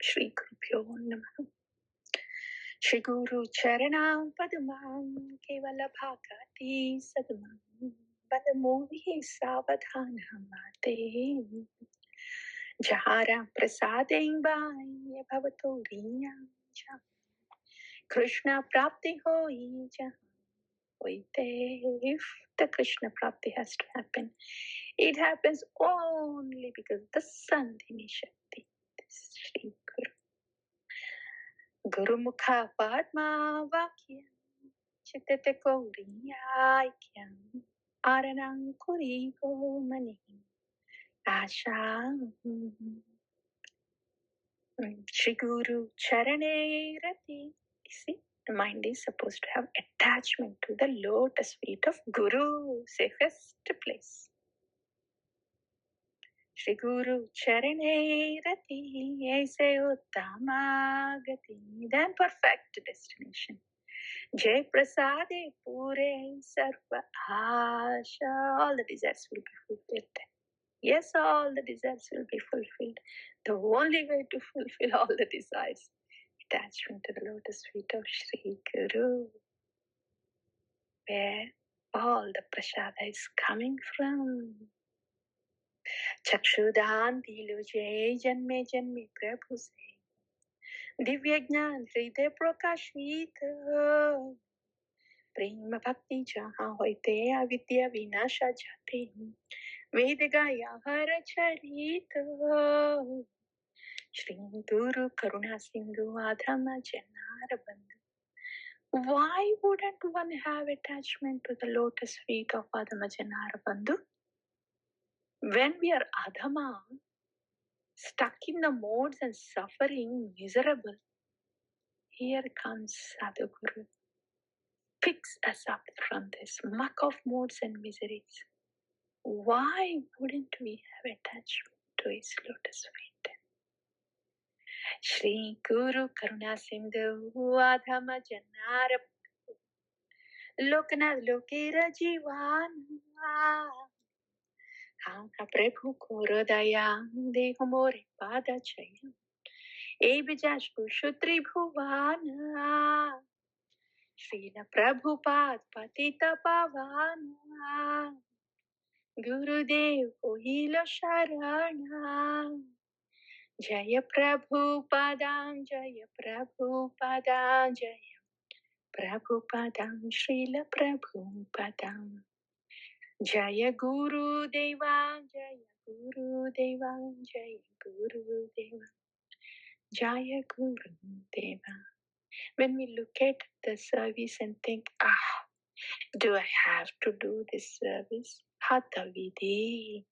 Shri Gurubhyo Namaha. Shri Guru Charanam Padmam Kevala Bhakati Sadmam Badamohi Savadhanam Mate Jahara Prasadeng Bhai Bhavato Riyam Cha Krishna Prapti Hoi Jahan Hoite. If the Krishna Prapti has to happen, it happens only because the Sandhini Shakti. Shri Guru Gurumukha Padma Vakyam Chitete Gauriyaikyam Aranam Kurigo Mani Asham Shri Guru Charane Rati. See, the mind is supposed to have attachment to the lotus feet of Guru, safest place. Shri Guru Charane Rati, Aise Uttama Gati, then perfect destination. Jai Prasade Pure Sarva Asha, all the desires will be fulfilled. Yes, all the desires will be fulfilled. The only way to fulfill all the desires, attachment to the lotus feet of Shri Guru, where all the prasada is coming from. Chakshudan Diluje Janme Janme Prabhu Se Divya Gnan Hriday Prakashita Prema Bhakti Jaha Hoite Avidya Vinasha Jati Ved Gaya Hara Charita Shri Guru Karuna Sindhu Adhama Janara Bandhu. Why wouldn't one have attachment to the lotus feet of Adhama Janara Bandhu? When we are Adhama, stuck in the modes and suffering, miserable, here comes Sadhguru, picks us up from this muck of modes and miseries. Why wouldn't we have attachment to his lotus feet? Shri Guru Karuna Sindhu Adhama Janara Lokanath Lokera Jivana Hamka Prabhu Koro Daya Deho More Pada Chaya Ebijashku Shutri Bhuvana Srila Prabhupada Patita Pavana Gurudev Ohila Sharana Jaya Prabhupadam Jaya Prabhupadam Jaya Prabhupadam Srila Prabhupadam Jaya Guru Deva Jaya Guru Deva Jaya Guru Deva Jaya Guru Deva. When we look at the service and think, do I have to do this service? Hatavidi.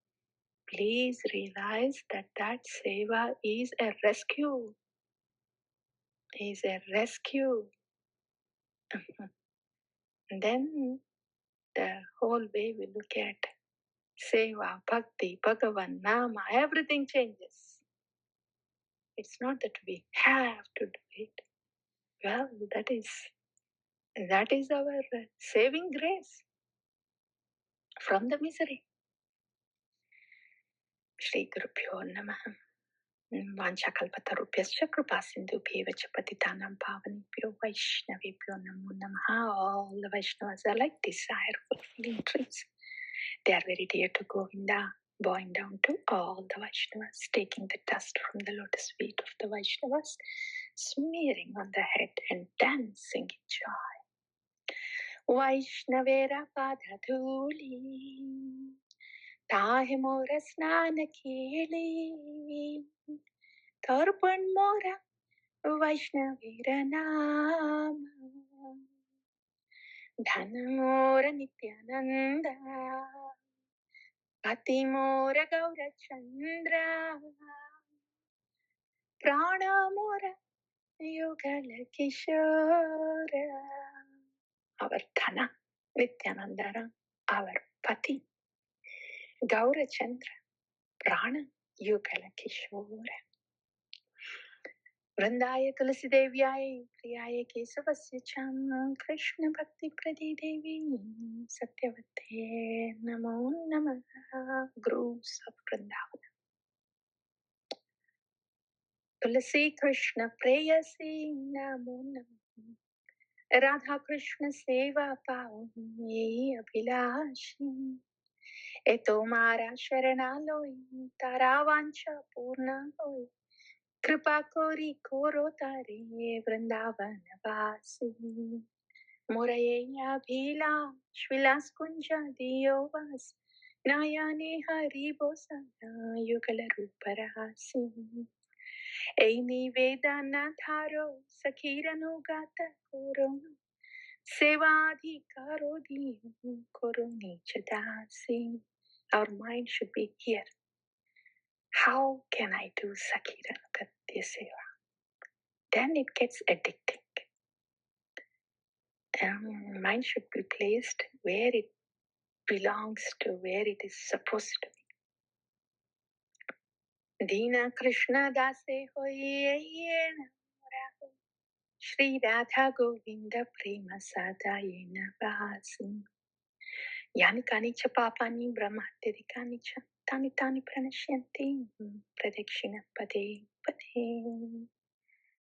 Please realize that that seva is a rescue. Is a rescue. And then the whole way we look at seva, bhakti, bhagavan, nama, everything changes. It's not that we have to do it. Well, that is our saving grace from the misery. Shri Gurubhyo Namaha. Vanchakalpatarubhyascha krupasindhubhyev cha patitanam pavanebhyo Vaishnavebhyo namo namaha. All the Vaishnavas are like desirable feeling trees. They are very dear to Govinda, bowing down to all the Vaishnavas, taking the dust from the lotus feet of the Vaishnavas, smearing on the head and dancing in joy. Vaishnavera padadhuli tahe mora snana keli Tarpan mora Vaishnavira nama Dhana mora Nityananda Pati mora Gaura Chandra Prana mora Yugala Kishora. Our Dhana Nityanandara, our Pati Gaura Chandra Prana Yugala Kishora. Vrindaya Tulasi Devyaya Priyaye Kesavasya Cham Krishna Bhakti Pradi Devi Satyavate Namo Namaha. Grooves of Vrindavan. तुलसी कृष्ण प्रेयसी नमो नमः। राधा कृष्ण सेवा पाऊं ये अभिलाषी। ए तो मारा शरणालोई तारा वांछा पूर्ण होई। कृपा कोरी कोरो तारे वृंदावन वासी। मोरया अभिलाष विलास कुंज दियो वास। नयने हरि बोसना युगल रूप रासी। ऐ निवेदन थारो सखीरनुगत करो। सेवाधिकारो दियो करो नीच दासी. Our mind should be here. How can I do Sakiranugatya Seva? Then it gets addicting. Mind should be placed where it belongs to, where it is supposed to be. Dina Krishna Dase Hoye Shri Radha Govinda Prema Sadayena Vasi. Yani Kani Cha Papani Brahmatyadikani Cha Tani Tani Pranashyanti Pradakshina Pade Pade.